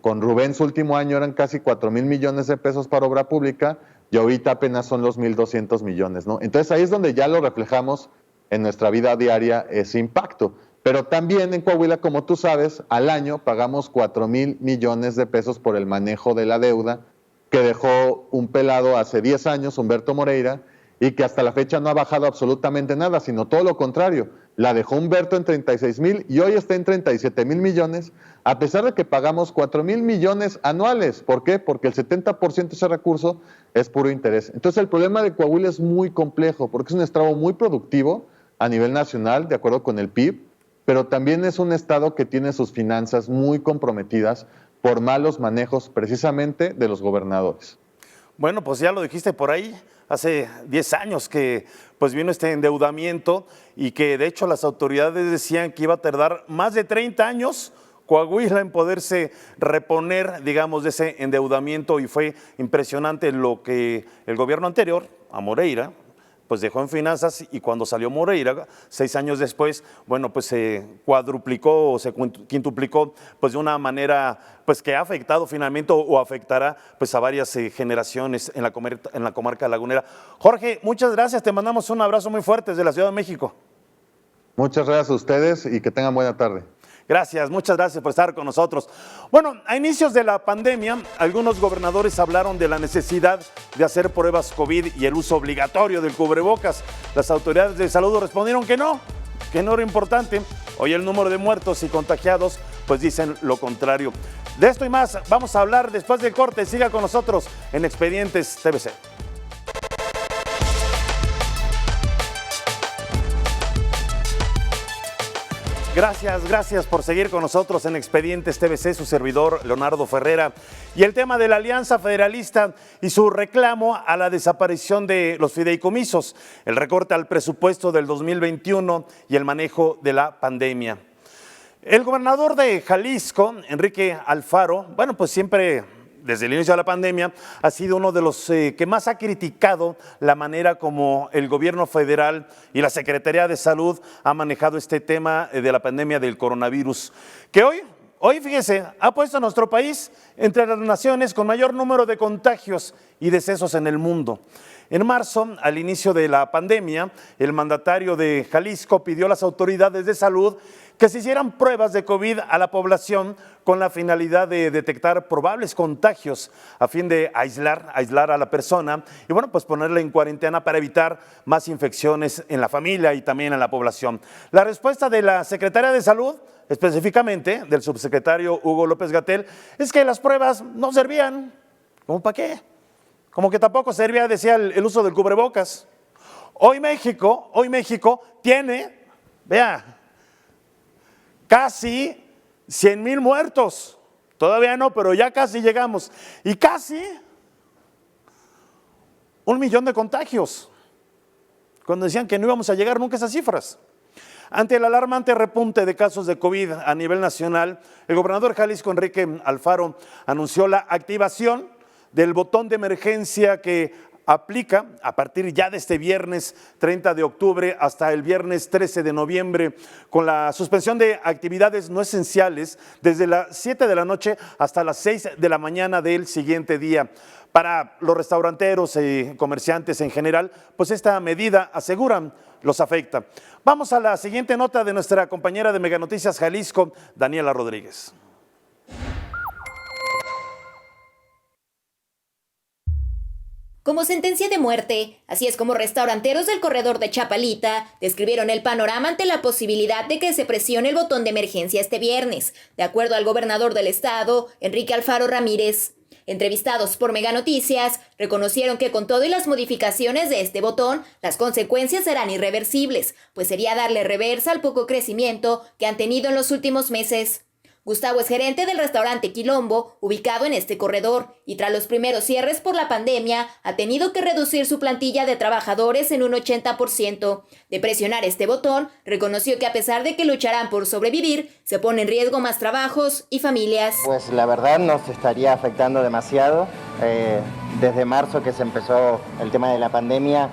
Con Rubén su último año eran casi 4,000 millones de pesos para obra pública y ahorita apenas son los 1,200 millones, ¿no? Entonces ahí es donde ya lo reflejamos en nuestra vida diaria, ese impacto. Pero también en Coahuila, como tú sabes, al año pagamos 4,000 millones de pesos por el manejo de la deuda que dejó un pelado hace 10 años, Humberto Moreira, y que hasta la fecha no ha bajado absolutamente nada, sino todo lo contrario. La dejó Humberto en 36,000 y hoy está en 37,000 millones, a pesar de que pagamos 4,000 millones anuales. ¿Por qué? Porque el 70% de ese recurso es puro interés. Entonces el problema de Coahuila es muy complejo, porque es un estado muy productivo a nivel nacional, de acuerdo con el PIB, pero también es un estado que tiene sus finanzas muy comprometidas por malos manejos precisamente de los gobernadores. Bueno, pues ya lo dijiste por ahí, hace 10 años que pues vino este endeudamiento y que de hecho las autoridades decían que iba a tardar más de 30 años Coahuila en poderse reponer, digamos, de ese endeudamiento, y fue impresionante lo que el gobierno anterior, a Moreira, pues dejó en finanzas, y cuando salió Moreira, 6 años después, bueno, pues se cuadruplicó o se quintuplicó, pues de una manera pues que ha afectado finalmente o afectará pues a varias generaciones en la comarca lagunera. Jorge, muchas gracias, te mandamos un abrazo muy fuerte desde la Ciudad de México. Muchas gracias a ustedes y que tengan buena tarde. Gracias, muchas gracias por estar con nosotros. Bueno, a inicios de la pandemia, algunos gobernadores hablaron de la necesidad de hacer pruebas COVID y el uso obligatorio del cubrebocas. Las autoridades de salud respondieron que no era importante. Hoy el número de muertos y contagiados pues dicen lo contrario. De esto y más vamos a hablar después del corte. Siga con nosotros en Expedientes TVC. Gracias por seguir con nosotros en Expedientes TVC, su servidor Leonardo Ferrera. Y el tema de la Alianza Federalista y su reclamo a la desaparición de los fideicomisos, el recorte al presupuesto del 2021 y el manejo de la pandemia. El gobernador de Jalisco, Enrique Alfaro, bueno, pues siempre desde el inicio de la pandemia ha sido uno de los que más ha criticado la manera como el gobierno federal y la Secretaría de Salud ha manejado este tema de la pandemia del coronavirus, que hoy fíjese, ha puesto a nuestro país entre las naciones con mayor número de contagios y decesos en el mundo. En marzo, al inicio de la pandemia, el mandatario de Jalisco pidió a las autoridades de salud que se hicieran pruebas de COVID a la población con la finalidad de detectar probables contagios a fin de aislar a la persona y bueno, pues ponerla en cuarentena para evitar más infecciones en la familia y también en la población. La respuesta de la Secretaría de Salud, específicamente del subsecretario Hugo López-Gatell, es que las pruebas no servían. ¿Cómo para qué? Como que tampoco servía, decía, el uso del cubrebocas. Hoy México tiene, vea, casi 100,000 muertos. Todavía no, pero ya casi llegamos. Y casi 1 millón de contagios. Cuando decían que no íbamos a llegar nunca a esas cifras. Ante el alarmante repunte de casos de COVID a nivel nacional, el gobernador de Jalisco, Enrique Alfaro, anunció la activación del botón de emergencia que aplica a partir ya de este viernes 30 de octubre hasta el viernes 13 de noviembre, con la suspensión de actividades no esenciales desde las 7 de la noche hasta las 6 de la mañana del siguiente día. Para los restauranteros y comerciantes en general, pues esta medida, aseguran, los afecta. Vamos a la siguiente nota de nuestra compañera de Mega Noticias Jalisco, Daniela Rodríguez. Como sentencia de muerte, así es como restauranteros del corredor de Chapalita describieron el panorama ante la posibilidad de que se presione el botón de emergencia este viernes, de acuerdo al gobernador del estado, Enrique Alfaro Ramírez. Entrevistados por Mega Noticias, reconocieron que con todo y las modificaciones de este botón, las consecuencias serán irreversibles, pues sería darle reversa al poco crecimiento que han tenido en los últimos meses. Gustavo es gerente del restaurante Quilombo, ubicado en este corredor, y tras los primeros cierres por la pandemia, ha tenido que reducir su plantilla de trabajadores en un 80%. De presionar este botón, reconoció que a pesar de que lucharán por sobrevivir, se pone en riesgo más trabajos y familias. Pues la verdad nos estaría afectando demasiado. Desde marzo que se empezó el tema de la pandemia,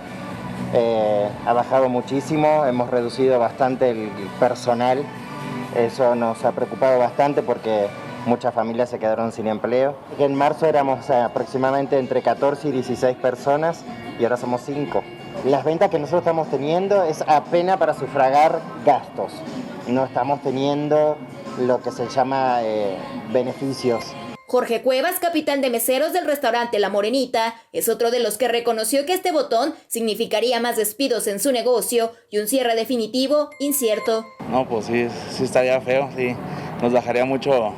ha bajado muchísimo, hemos reducido bastante el personal. Eso nos ha preocupado bastante porque muchas familias se quedaron sin empleo. En marzo éramos aproximadamente entre 14 y 16 personas y ahora somos 5. Las ventas que nosotros estamos teniendo es apenas para sufragar gastos. No estamos teniendo lo que se llama beneficios. Jorge Cuevas, capitán de meseros del restaurante La Morenita, es otro de los que reconoció que este botón significaría más despidos en su negocio y un cierre definitivo incierto. No, pues sí estaría feo, sí, nos bajaría mucho.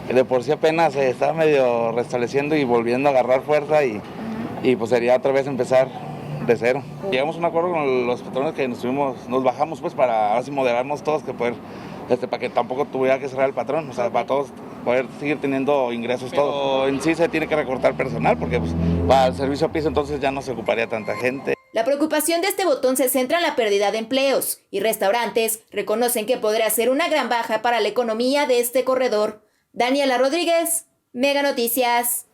De por sí apenas se está medio restableciendo y volviendo a agarrar fuerza y pues sería otra vez empezar de cero. Llegamos a un acuerdo con los patrones que nos bajamos pues para así moderarnos todos, que poder, para que tampoco tuviera que cerrar el patrón, o sea, para todos poder seguir teniendo ingresos todos. Pero en sí se tiene que recortar personal porque pues, para el servicio a piso entonces ya no se ocuparía tanta gente. La preocupación de este botón se centra en la pérdida de empleos y restaurantes reconocen que podría ser una gran baja para la economía de este corredor. Daniela Rodríguez, Mega Noticias.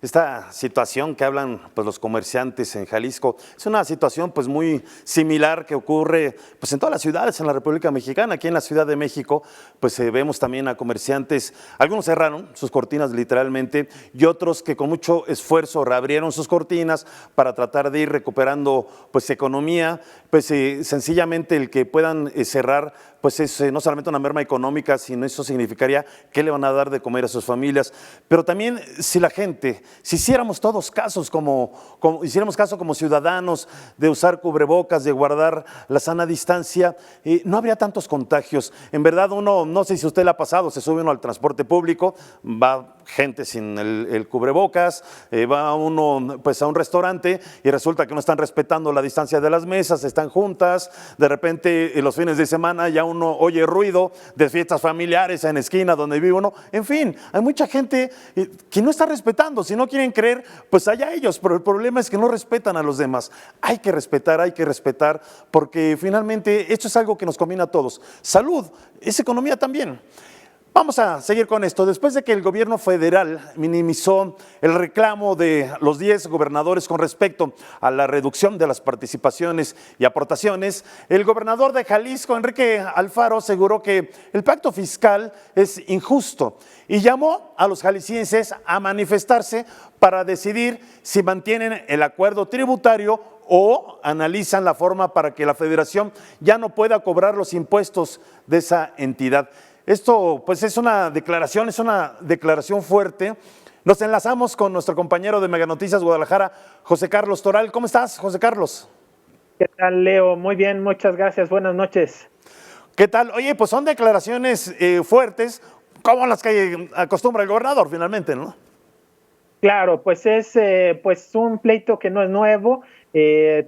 Esta situación que hablan pues, los comerciantes en Jalisco es una situación pues, muy similar que ocurre pues, en todas las ciudades en la República Mexicana. Aquí en la Ciudad de México pues, vemos también a comerciantes, algunos cerraron sus cortinas literalmente y otros que con mucho esfuerzo reabrieron sus cortinas para tratar de ir recuperando pues, economía. Pues sencillamente el que puedan cerrar pues es no solamente una merma económica, sino eso significaría que le van a dar de comer a sus familias. Pero también si la gente, si hiciéramos todos casos hiciéramos caso como ciudadanos de usar cubrebocas, de guardar la sana distancia, no habría tantos contagios. En verdad uno, no sé si usted le ha pasado, se sube uno al transporte público, va gente sin el cubrebocas, va uno pues a un restaurante y resulta que no están respetando la distancia de las mesas, están juntas, de repente los fines de semana ya uno oye ruido de fiestas familiares en esquina donde vive uno, en fin, hay mucha gente que no está respetando, si no quieren creer, pues allá ellos, pero el problema es que no respetan a los demás. Hay que respetar, porque finalmente esto es algo que nos conviene a todos. Salud, es economía también. Vamos a seguir con esto. Después de que el gobierno federal minimizó el reclamo de los 10 gobernadores con respecto a la reducción de las participaciones y aportaciones, el gobernador de Jalisco, Enrique Alfaro, aseguró que el pacto fiscal es injusto y llamó a los jaliscienses a manifestarse para decidir si mantienen el acuerdo tributario o analizan la forma para que la federación ya no pueda cobrar los impuestos de esa entidad. Esto pues es una declaración fuerte. Nos enlazamos con nuestro compañero de Mega Noticias Guadalajara, José Carlos Toral. ¿Cómo estás, José Carlos? ¿Qué tal, Leo? Muy bien, muchas gracias. Buenas noches. ¿Qué tal? Oye, pues son declaraciones fuertes, como las que acostumbra el gobernador finalmente, ¿no? Claro, pues es pues un pleito que no es nuevo.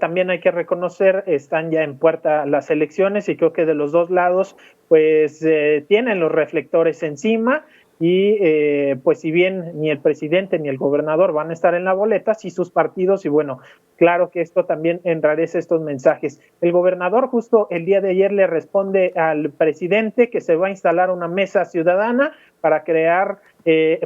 También hay que reconocer, están ya en puerta las elecciones y creo que de los dos lados pues tienen los reflectores encima y pues si bien ni el presidente ni el gobernador van a estar en la boleta, sí sus partidos, y bueno, claro que esto también enrarece estos mensajes. El gobernador justo el día de ayer le responde al presidente que se va a instalar una mesa ciudadana para crear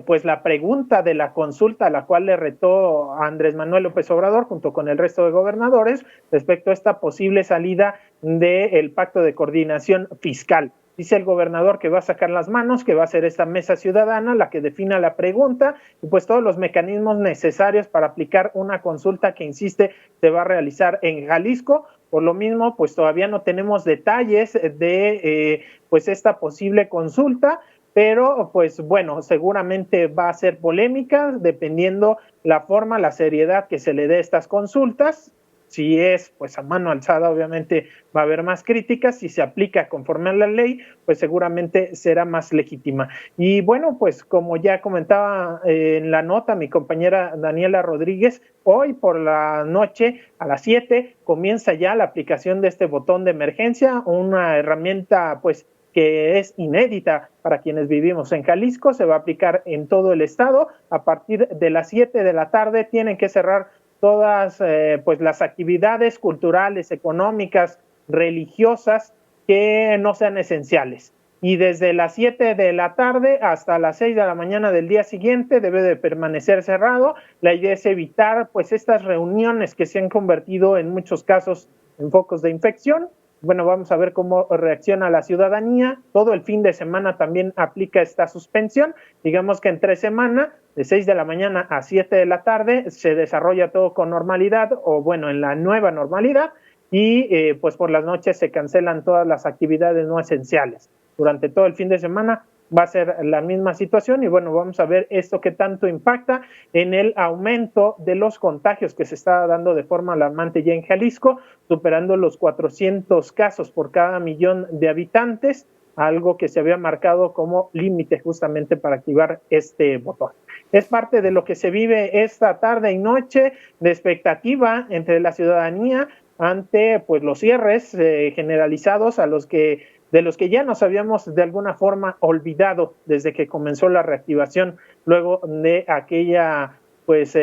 pues la pregunta de la consulta a la cual le retó a Andrés Manuel López Obrador junto con el resto de gobernadores respecto a esta posible salida del pacto de coordinación fiscal. Dice el gobernador que va a sacar las manos, que va a ser esta mesa ciudadana la que defina la pregunta y pues todos los mecanismos necesarios para aplicar una consulta que, insiste, se va a realizar en Jalisco. Por lo mismo, pues todavía no tenemos detalles de pues esta posible consulta, pero pues bueno, seguramente va a ser polémica dependiendo la forma, la seriedad que se le dé a estas consultas. Si es pues a mano alzada, obviamente va a haber más críticas. Si se aplica conforme a la ley, pues seguramente será más legítima. Y bueno, pues como ya comentaba en la nota mi compañera Daniela Rodríguez, hoy por la noche a las 7 comienza ya la aplicación de este botón de emergencia, una herramienta pues que es inédita para quienes vivimos en Jalisco. Se va a aplicar en todo el estado. A partir de las 7 de la tarde tienen que cerrar todas pues las actividades culturales, económicas, religiosas que no sean esenciales. Y desde las 7 de la tarde hasta las 6 de la mañana del día siguiente debe de permanecer cerrado. La idea es evitar pues estas reuniones que se han convertido en muchos casos en focos de infección. Bueno, vamos a ver cómo reacciona la ciudadanía. Todo el fin de semana también aplica esta suspensión. Digamos que entre semana, de 6 de la mañana a 7 de la tarde, se desarrolla todo con normalidad, o bueno, en la nueva normalidad, y pues por las noches se cancelan todas las actividades no esenciales. Durante todo el fin de semana va a ser la misma situación y bueno, vamos a ver esto que tanto impacta en el aumento de los contagios que se está dando de forma alarmante ya en Jalisco, superando los 400 casos por cada millón de habitantes, algo que se había marcado como límite justamente para activar este botón. Es parte de lo que se vive esta tarde y noche de expectativa entre la ciudadanía ante pues los cierres generalizados de los que ya nos habíamos de alguna forma olvidado desde que comenzó la reactivación luego de aquella pues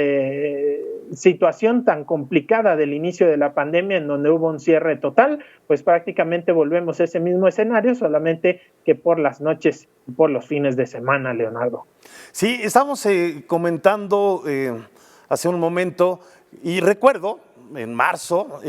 situación tan complicada del inicio de la pandemia en donde hubo un cierre total. Pues prácticamente volvemos a ese mismo escenario, solamente que por las noches y por los fines de semana, Leonardo. Sí, estamos comentando hace un momento y recuerdo en marzo,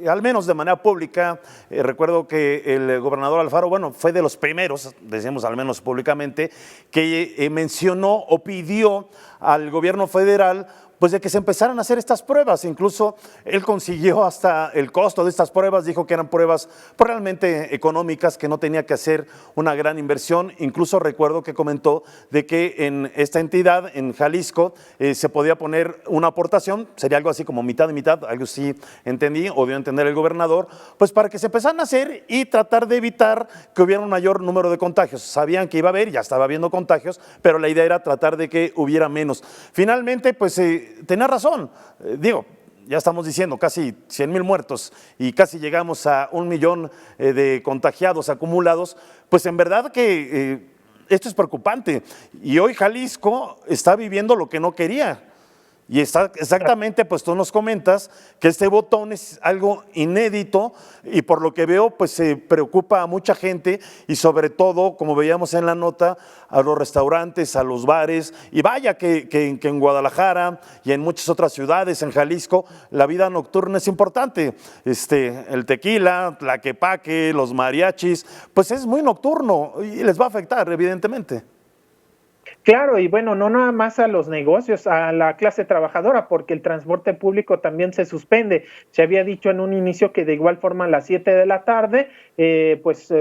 al menos de manera pública, recuerdo que el gobernador Alfaro, bueno, fue de los primeros, decíamos al menos públicamente, que mencionó o pidió al gobierno federal pues de que se empezaran a hacer estas pruebas. Incluso él consiguió hasta el costo de estas pruebas, dijo que eran pruebas pues, realmente económicas, que no tenía que hacer una gran inversión. Incluso recuerdo que comentó de que en esta entidad, en Jalisco, se podía poner una aportación, sería algo así como mitad y mitad, algo así entendí, o dio a entender el gobernador, pues para que se empezaran a hacer y tratar de evitar que hubiera un mayor número de contagios. Sabían que iba a haber, ya estaba habiendo contagios, pero la idea era tratar de que hubiera menos. Finalmente, pues tenía razón, digo, ya estamos diciendo casi 100,000 muertos y casi llegamos a 1 millón de contagiados acumulados, pues en verdad que esto es preocupante y hoy Jalisco está viviendo lo que no quería. Y exactamente, pues tú nos comentas que este botón es algo inédito y por lo que veo, pues se preocupa a mucha gente y sobre todo, como veíamos en la nota, a los restaurantes, a los bares. Y vaya que en Guadalajara y en muchas otras ciudades, en Jalisco, la vida nocturna es importante. El tequila, tlaquepaque, los mariachis, pues es muy nocturno y les va a afectar, evidentemente. Claro, y bueno, no nada más a los negocios, a la clase trabajadora, porque el transporte público también se suspende. Se había dicho en un inicio que de igual forma a las 7 de la tarde,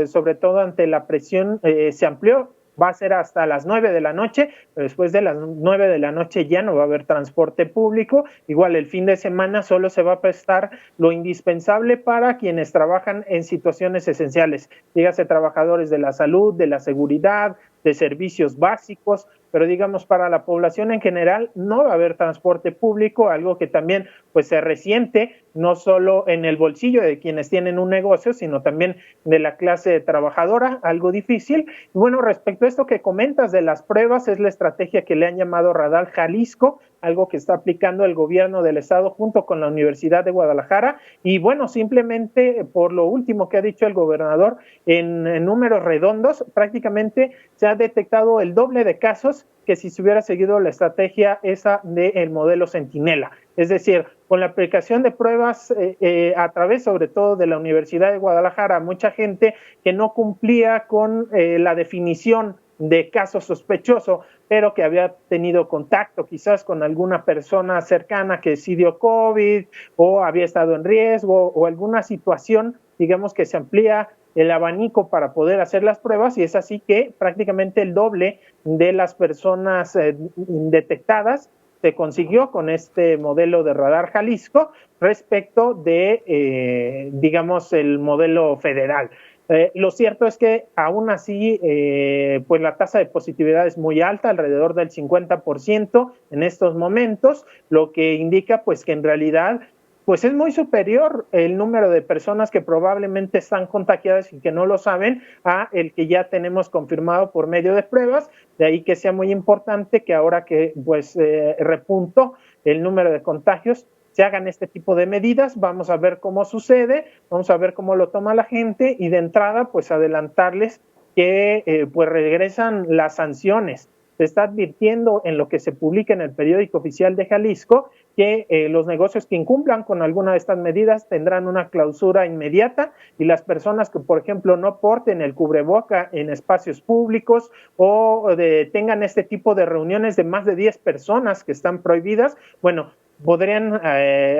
sobre todo ante la presión, se amplió. Va a ser hasta las 9 de la noche, pero después de las 9 de la noche ya no va a haber transporte público. Igual el fin de semana solo se va a prestar lo indispensable para quienes trabajan en situaciones esenciales, dígase trabajadores de la salud, de la seguridad, de servicios básicos, pero digamos para la población en general no va a haber transporte público, algo que también pues se resiente no solo en el bolsillo de quienes tienen un negocio, sino también de la clase trabajadora, algo difícil. Y bueno, respecto a esto que comentas de las pruebas, es la estrategia que le han llamado Radar Jalisco, algo que está aplicando el gobierno del estado junto con la Universidad de Guadalajara. Y bueno, simplemente por lo último que ha dicho el gobernador, en números redondos, prácticamente se ha detectado el doble de casos que si se hubiera seguido la estrategia esa del modelo Centinela. Es decir, con la aplicación de pruebas a través sobre todo de la Universidad de Guadalajara, mucha gente que no cumplía con la definición de caso sospechoso, pero que había tenido contacto quizás con alguna persona cercana que sí dio COVID o había estado en riesgo o alguna situación, digamos, que se amplía el abanico para poder hacer las pruebas, y es así que prácticamente el doble de las personas detectadas se consiguió con este modelo de Radar Jalisco respecto de, digamos, el modelo federal. Lo cierto es que aún así, pues la tasa de positividad es muy alta, alrededor del 50% en estos momentos, lo que indica pues que en realidad pues es muy superior el número de personas que probablemente están contagiadas y que no lo saben a el que ya tenemos confirmado por medio de pruebas. De ahí que sea muy importante que ahora que pues repuntó el número de contagios, se hagan este tipo de medidas. Vamos a ver cómo sucede, vamos a ver cómo lo toma la gente y de entrada pues adelantarles que pues regresan las sanciones. Se está advirtiendo en lo que se publica en el periódico oficial de Jalisco que los negocios que incumplan con alguna de estas medidas tendrán una clausura inmediata, y las personas que, por ejemplo, no porten el cubreboca en espacios públicos o tengan este tipo de reuniones de más de 10 personas que están prohibidas, bueno, podrían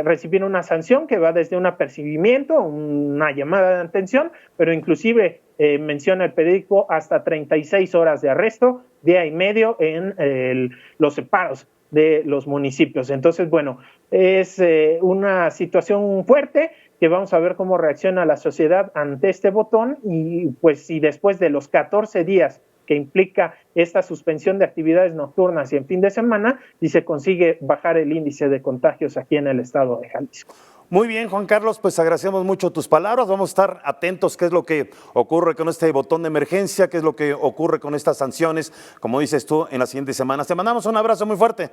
recibir una sanción que va desde un apercibimiento, una llamada de atención, pero inclusive menciona el periódico hasta 36 horas de arresto, día y medio en los separos de los municipios. Entonces, bueno, es una situación fuerte que vamos a ver cómo reacciona la sociedad ante este botón, y pues si después de los 14 días que implica esta suspensión de actividades nocturnas y en fin de semana, y se consigue bajar el índice de contagios aquí en el estado de Jalisco. Muy bien, Juan Carlos, pues agradecemos mucho tus palabras. Vamos a estar atentos qué es lo que ocurre con este botón de emergencia, qué es lo que ocurre con estas sanciones, como dices tú, en las siguientes semanas. Te mandamos un abrazo muy fuerte.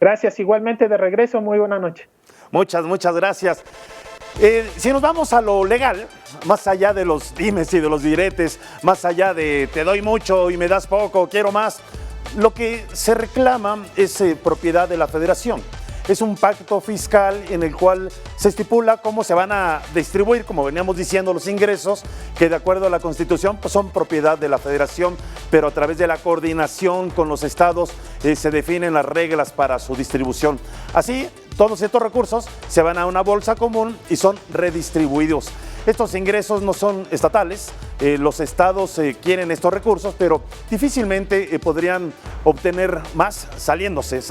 Gracias, igualmente de regreso, muy buena noche. Muchas gracias. Si nos vamos a lo legal, más allá de los dimes y de los diretes, más allá de te doy mucho y me das poco, quiero más, lo que se reclama es propiedad de la Federación. Es un pacto fiscal en el cual se estipula cómo se van a distribuir, como veníamos diciendo, los ingresos, que de acuerdo a la Constitución pues son propiedad de la Federación, pero a través de la coordinación con los estados se definen las reglas para su distribución. Así, todos estos recursos se van a una bolsa común y son redistribuidos. Estos ingresos no son estatales, los estados quieren estos recursos, pero difícilmente podrían obtener más saliéndose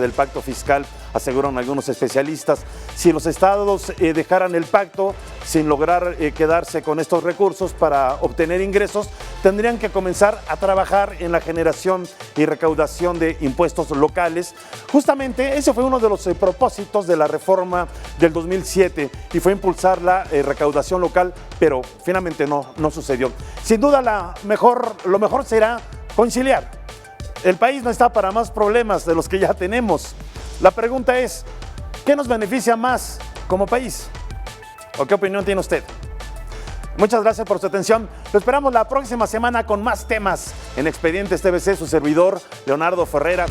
del pacto fiscal, aseguran algunos especialistas. Si los estados dejaran el pacto sin lograr quedarse con estos recursos para obtener ingresos, tendrían que comenzar a trabajar en la generación y recaudación de impuestos locales. Justamente ese fue uno de los propósitos de la reforma del 2007 y fue impulsar la recaudación local, pero finalmente no sucedió. Sin duda lo mejor será conciliar. El país no está para más problemas de los que ya tenemos. La pregunta es, ¿qué nos beneficia más como país? ¿O qué opinión tiene usted? Muchas gracias por su atención. Lo esperamos la próxima semana con más temas en Expedientes TVC, su servidor Leonardo Ferrera.